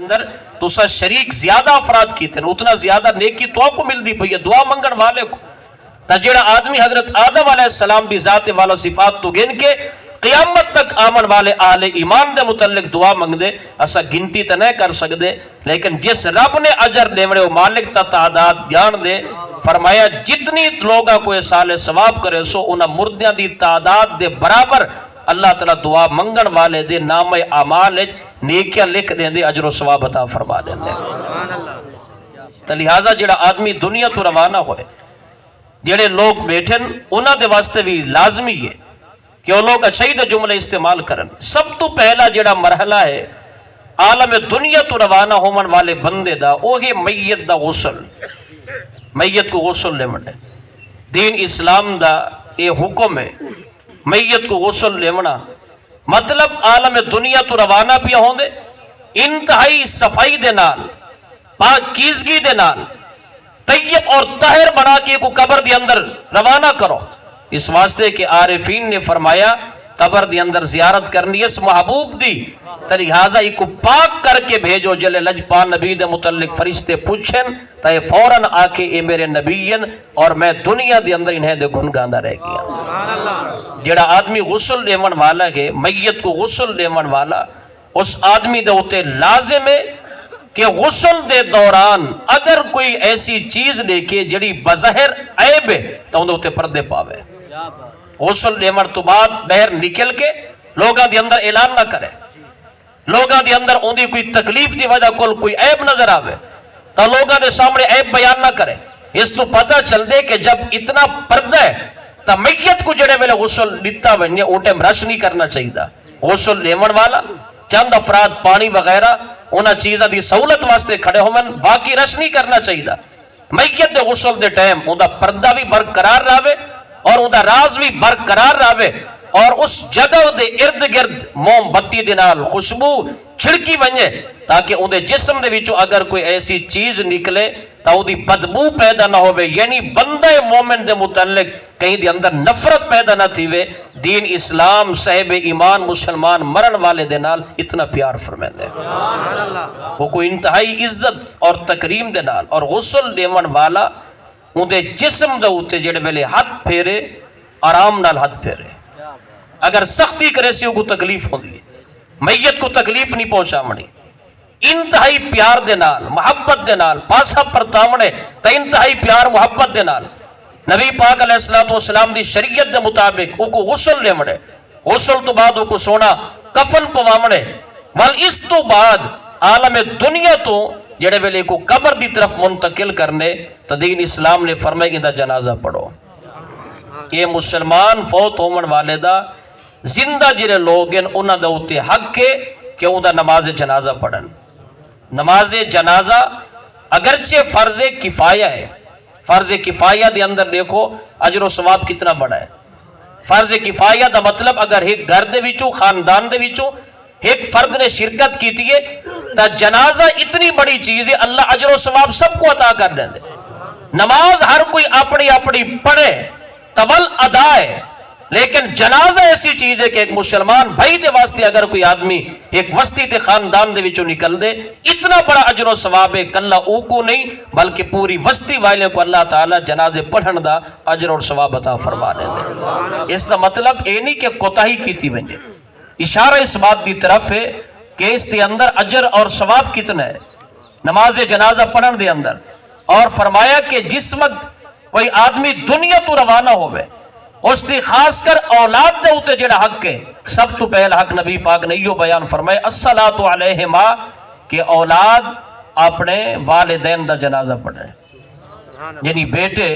اندر تسا شریک زیادہ افراد کیتے ہیں اتنا زیادہ نیکی تو آپ کو مل دی پئی ہے دعا منگن والے کو تا جڑا آدمی حضرت آدم علیہ السلام بھی ذات والا صفات تو گن کے قیامت تک آمن والے اہل ایمان دے متعلق دعا منگ دے اسا گنتی تے نہیں کر سکدے لیکن جس رب نے اجر دیوڑے وہ مالک تا تعداد جان دے فرمایا جتنی لوگاں کو سال ثواب کرے سو انہاں مردیاں دی تعداد دے برابر اللہ تعالیٰ دعا منگن والے دے نام اعمال نیکیاں لکھ دیں دے اجر و ثواب عطا فرما دیں دے تو لہٰذا جڑا آدمی دنیا تو روانہ ہوئے جڑے لوگ بیٹھن انہاں دے واسطے بھی لازمی ہے کہ وہ لوگ اچھائی دے جملے استعمال کرن سب تو پہلا جڑا مرحلہ ہے عالم دنیا تو روانہ ہومن والے بندے دا وہ ہے میت دا غسل میت کو غسل لے منڈے دین اسلام دا یہ حکم ہے میت کو غسل لیونا مطلب عالم دنیا تو روانہ پیا ہوں دے انتہائی صفائی دے نال پاکیزگی دے نال طیب اور طاہر بنا کے کو قبر دی اندر روانہ کرو اس واسطے کہ عارفین نے فرمایا قبر دی اندر زیارت کرنی اس محبوب دی تو لہٰذا ایک کو پاک کر کے بھیجو جلے لجپان نبی دے متعلق فرشتے پوچھن تا یہ فوراً آکے اے میرے نبیین اور میں دنیا دی اندر انہیں دے گنگاندہ رہ گیا جڑا آدمی غسل لیون والا ہے میت کو غسل لیون والا اس آدمی دے ہوتے لازم ہے کہ غسل دے دوران اگر کوئی ایسی چیز دیکھے جڑی بظاہر عیب ہے تو انہیں ہوتے پردے پاوے غسل لیون تو بعد بہر نکل کے لوگاں دی اندر اعلان نہ کرے لوگاں دی اندر اندھی کوئی تکلیف دی وجہ کوئی عیب نظر آوے تو لوگاں دے سامنے عیب بیان نہ کرے اس تو پتہ چل دے کہ جب اتنا پردہ ہے تو میت کو جڑے ویلے غسل لیتا ونیا اوٹے مرش نہیں کرنا چاہیے غسل لیون والا چند افراد پانی وغیرہ انہاں چیزہ دی سہولت واسطے کھڑے ہومن باقی رش نہیں کرنا چاہیے میت دے غسل دے ٹائم اندھا پردہ بھی برقرار رہے اور اندھا راز بھی برقرار رہے اور اس جگہ دے ارد گرد موم بتی دے نال خوشبو چھڑکی ونجے تاکہ اندھے جسم دے وچوں اگر کوئی ایسی چیز نکلے تا اندھی بدبو پیدا نہ ہوئے یعنی بندہ مومن دے متعلق کہیں دے اندر نفرت پیدا نہ تھیوے دین اسلام صاحب ایمان مسلمان مرن والے دے نال اتنا پیار فرمائے دے وہ کوئی انتہائی عزت اور تکریم دے نال اور غسل دیون والا اندھے جسم دے ہوتے جڑے ویلے ہاتھ پھیرے آرام نال ہاتھ پھیرے اگر سختی کرے سی کو تکلیف ہوندی میت کو تکلیف نہیں پہنچا منی انتہائی پیار دے نال محبت دے نال پاسا پرتاونے تا انتہائی پیار محبت دے نال نبی پاک علیہ السلام دی شریعت دے مطابق او کو غسل لے مڑے غسل تو بعد او کو سونا کفن پوامنے وال اس تو بعد عالم دنیا تو جڑے ویلے کو قبر دی طرف منتقل کرنے تو دین اسلام نے فرمائے کہ دا جنازہ پڑھو یہ مسلمان فوت ہومن والے دا زندہ جرے لوگن انہاں دا ہوتے حق کے کہ انہاں دا نماز جنازہ پڑھن نماز جنازہ اگرچہ فرض کفایہ ہے فرض کفایہ دے اندر دیکھو اجر و ثواب کتنا بڑا ہے فرض کفایہ دا مطلب اگر ایک گھر دے وچوں خاندان دے وچوں ایک فرد نے شرکت کی تھی تا جنازہ اتنی بڑی چیز ہے اللہ اجر و ثواب سب کو عطا کر دیں دے نماز ہر کوئی اپنی اپنی پڑھے طول ادا ہے لیکن جنازہ ایسی چیز ہے کہ ایک مسلمان بھائی دے واسطے اگر کوئی آدمی ایک وسطی تے خاندان دے وچوں نکل دے اتنا بڑا اجر و ثواب ہے کہ اللہ او کو نہیں بلکہ پوری وسطی والے کو اللہ تعالیٰ جنازے پڑھن دا اجر اور ثواب عطا فرما دے دے اس کا مطلب یہ نہیں کہ کوتاہی کیتی ونجے اشارہ اس بات دی طرف ہے کہ اس دے اندر اجر اور ثواب کتنا ہے نماز جنازہ پڑھن دے اندر اور فرمایا کہ جس وقت کوئی آدمی دنیا تو روانہ ہوئے اس دی خاص کر اولاد دے ہوتے جڑا حق ہے سب تو پہلا حق نبی پاک نے یہ بیان فرمائے الصلاۃ علیہما کہ اولاد اپنے والدین دا جنازہ پڑھے یعنی بیٹے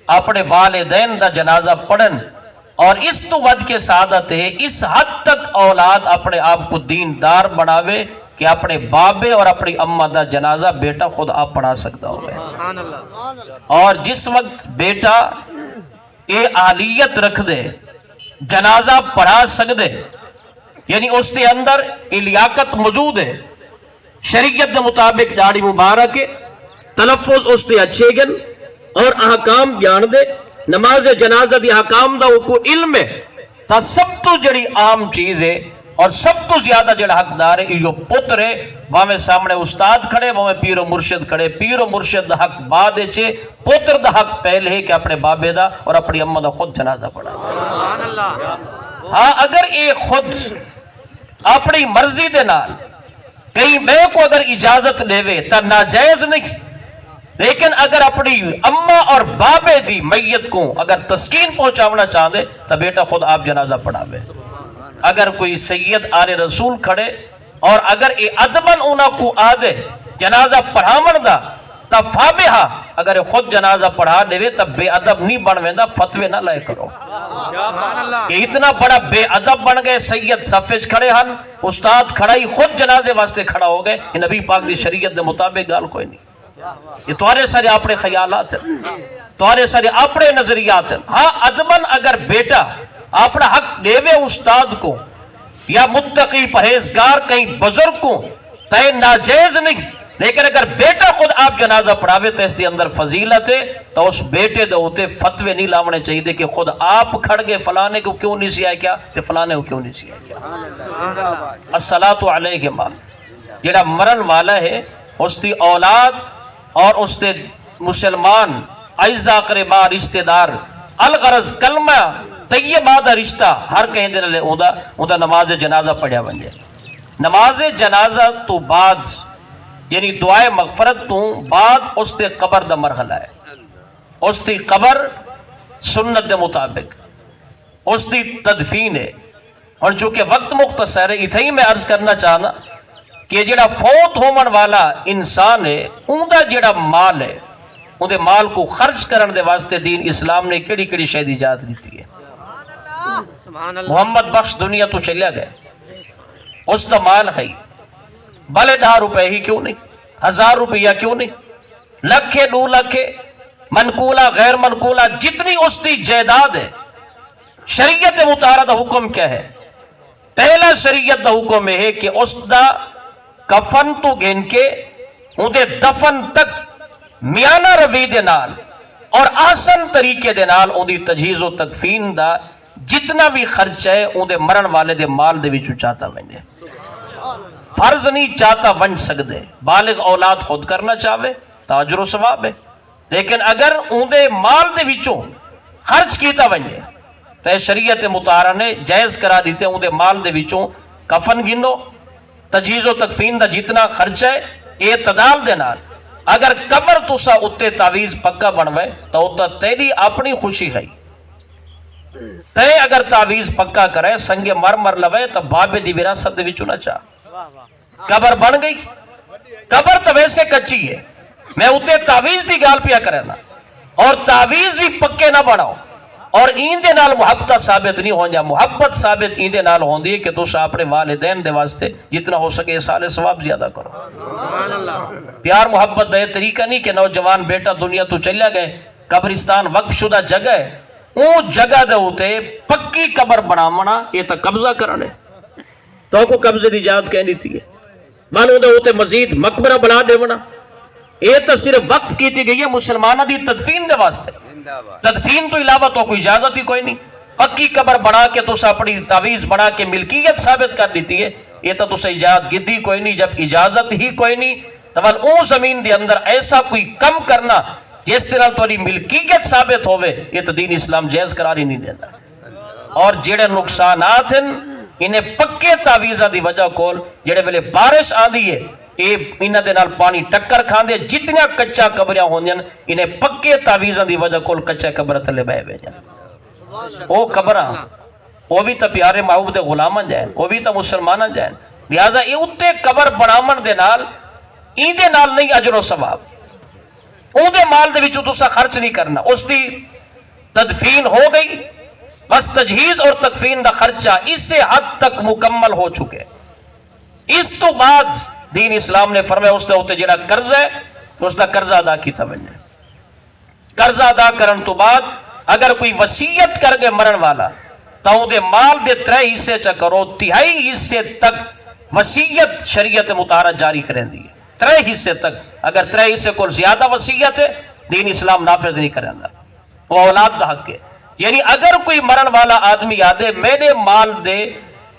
اپنے والدین دا جنازہ پڑھن اور اس تو ود کے سعادت ہے اس حد تک اولاد اپنے آپ کو دیندار بناوے کہ اپنے بابے اور اپنی اماں دا جنازہ بیٹا خود آپ پڑھا سکتا ہوگا اور جس وقت بیٹا یہ آلیت رکھ دے جنازہ پڑھا سک دے یعنی اس کے اندر یہ لیاقت موجود ہے شریعت کے مطابق داڑھی مبارک تلفظ اس کے اچھے گن اور احکام جان دے نماز جنازہ دی احکام دا کو علم ہے تا سب تو جڑی عام چیز ہے اور سب تو زیادہ جڑا حقدار ہے یہ پتر ہے، باویں سامنے استاد کھڑے باویں پیر و مرشد کھڑے، پیر و مرشد دا حق بعد چے، پتر دا حق پہلے ہے کہ اپنے بابے دا اور اپنی اماں دا خود جنازہ پڑھا۔ سبحان اللہ۔ ہاں اگر یہ خود اپنی مرضی دے نال کہیں بے کو اگر اجازت لے تا ناجائز نہیں، لیکن اگر اپنی اماں اور بابے دی میت کو اگر تسکین پہنچاونا چاہتے تو بیٹا خود آپ جنازہ پڑھاوے۔ اگر کوئی سید آل رسول کھڑے اور اگر یہ ادبن انہاں کو آدھے جنازہ پڑھاون دا تا فابہا، اگر خود جنازہ پڑھا لے تا بے ادب نہیں بن ویندا، فتوے نہ لائے کرو کہ اتنا بڑا بے ادب بن گئے، سید صفیج کھڑے ہن، استاد کھڑا ہی خود جنازے واسطے کھڑا ہو گئے، یہ نبی پاک دی شریعت دے مطابق گال کوئی نہیں۔ یہ تمہارے سارے اپنے خیالات ہیں، تمہارے سارے اپنے نظریات ہیں۔ ہاں ادبن اگر بیٹا اپنا حق دیوے استاد کو یا متقی پرہیزگار کہیں بزرگ کو تو ناجائز نہیں، لیکن اگر بیٹا خود آپ جنازہ پڑھاوے تو اس دی اندر فضیلت ہے، تو اس بیٹے دے ہوتے فتوے نہیں لاونے چاہیے کہ خود آپ کھڑ گئے فلانے کو کیوں نہیں سیا کیا تو فلانے کو کیوں نہیں سیا کیا۔ الصلاۃ علیہما، جڑا مرن والا ہے اس دی اولاد اور اس دے مسلمان اعزاء اقربا رشتہ دار الغرض کلمہ طیبہ دا رشتہ ہر کہیں دے لے اوندا نماز جنازہ پڑھیا بن جائے۔ نماز جنازہ تو بعد یعنی دعائے مغفرت تو بعد اس دے قبر دا مرحلہ ہے، اس دی قبر سنت دے مطابق اس دی تدفین ہے۔ اور چونکہ وقت مختصر ہے اتھائی میں عرض کرنا چاہنا کہ جڑا فوت ہومن والا انسان ہے اوندا جڑا مال ہے اندے مال کو خرچ کرن دے واسطے دین اسلام نے کیڑی کیڑی شے دی اجازت دیتی ہے۔ محمد بخش دنیا تو چلیا گئے، اس دا مال ہے بھلے 10 روپے ہی کیوں نہیں، 1000 روپیہ کیوں نہیں، لکھے 2 لکھے منقولہ غیر منقولہ جتنی اس دی جائیداد ہے، شریعت مطہرہ دا حکم کیا ہے؟ پہلا شریعت دا حکم ہے کہ اس دا کفن تو گن کے اندے دفن تک میانہ روی دے نال اور آسن طریقے دے نال اندی تجہیز و تکفین دا جتنا بھی خرچ ہے اندے مرن والے دے مال دے وچوں چاہتا بنے، فرض نہیں چاہتا بن سکدے، بالغ اولاد خود کرنا چاہے تو اجر و ثواب ہے، لیکن اگر اندے مال دے وچوں خرچ کیتا بنے تو شریعت مطہرہ نے جائز کرا دیتے اندے مال دے وچوں کفن گنو، تجہیز و تکفین دا جتنا خرچ ہے اعتدال دے نال، اگر قبر تسا اتے تعویز پکا بنوے تو اتا تیری اپنی خوشی ہے، تے اگر تعویز پکا کرے سنگ مر لوے تو بابے دی وراثت دے وچوں نہ چاہ، قبر بن گئی، قبر تو ویسے کچی ہے، میں اتے تعویز دی گال پیا کرنا اور تعویز بھی پکے نہ بناؤ، اور ایندے نال محبت ثابت نہیں ہو جا، محبت ثابت ایندے نال ہوندی ہے کہ تسا اپنے والدین دے واسطے جتنا ہو سکے سال ثواب زیادہ کرو۔ پیار محبت دے طریقہ نہیں کہ نوجوان بیٹا دنیا تو چلیا گئے، قبرستان وقف شدہ جگہ ہے، اون جگہ دے ہوتے پکی قبر بنامنا یہ تو قبضہ کرنے تو کو قبضے دی اجازت کہنی تھی ہے، مانو دے ہوتے مزید مقبرہ بنا دیونا، یہ تو صرف وقف کیتی گئی ہے مسلمانہ دی تدفین دے واسطے، تدفین تو علاوہ تو کوئی اجازت ہی کوئی نہیں، پکی قبر بنا کے تو اپنی تعویز بنا کے ملکیت ثابت کر دیتی ہے، یہ تو اجازت گدی کوئی نہیں، جب اجازت ہی کوئی نہیں تو اون زمین دے اندر ایسا کوئی کم کرنا جس طرح تو ملکیت ثابت ہوئے یہ تو دین اسلام جائز قرار ہی نہیں دیتا۔ اور جڑے نقصانات ہیں انہیں پکے تعویزہ دی وجہ کول جڑے ویلے بارش آندی ہے انہاں دے نال پانی ٹکر کھاندے، جتنا کچا قبریاں ہوندیاں انہیں پکے تعویزاں دی وجہ کول کچا قبر تلے بہ ویجن، او قبراں وہ بھی تو پیارے محبوب دے غلاماں جائیں، وہ بھی تو مسلماناں جائیں، لہٰذا یہ اتے قبر بنامن دے نال ایندے نال نہیں اجر و ثواب، اون دے مال دے وچوں تساں خرچ نہیں کرنا، اس دی تدفین ہو گئی، بس تجہیز اور تکفین دا خرچہ اس سے حد تک مکمل ہو چکے، اس تو بعد دین اسلام نے فرمایا اس دے ہوتے جڑا قرض ہے اس دا قرضہ ادا کیتا بنے، قرضہ ادا کرن تو بعد اگر کوئی وصیت کر کے مرن والا تو اون دے مال دے 3 حصے چا کرو، 3/4 حصے تک وصیت شریعت مطہرہ جاری کریں دی ہے، 3 حصے تک، اگر 3 حصے کو زیادہ وصیت ہے دین اسلام نافذ نہیں کریں دا، وہ اولاد دا حق ہے، یعنی اگر کوئی مرن والا آدمی یادے میرے مال دے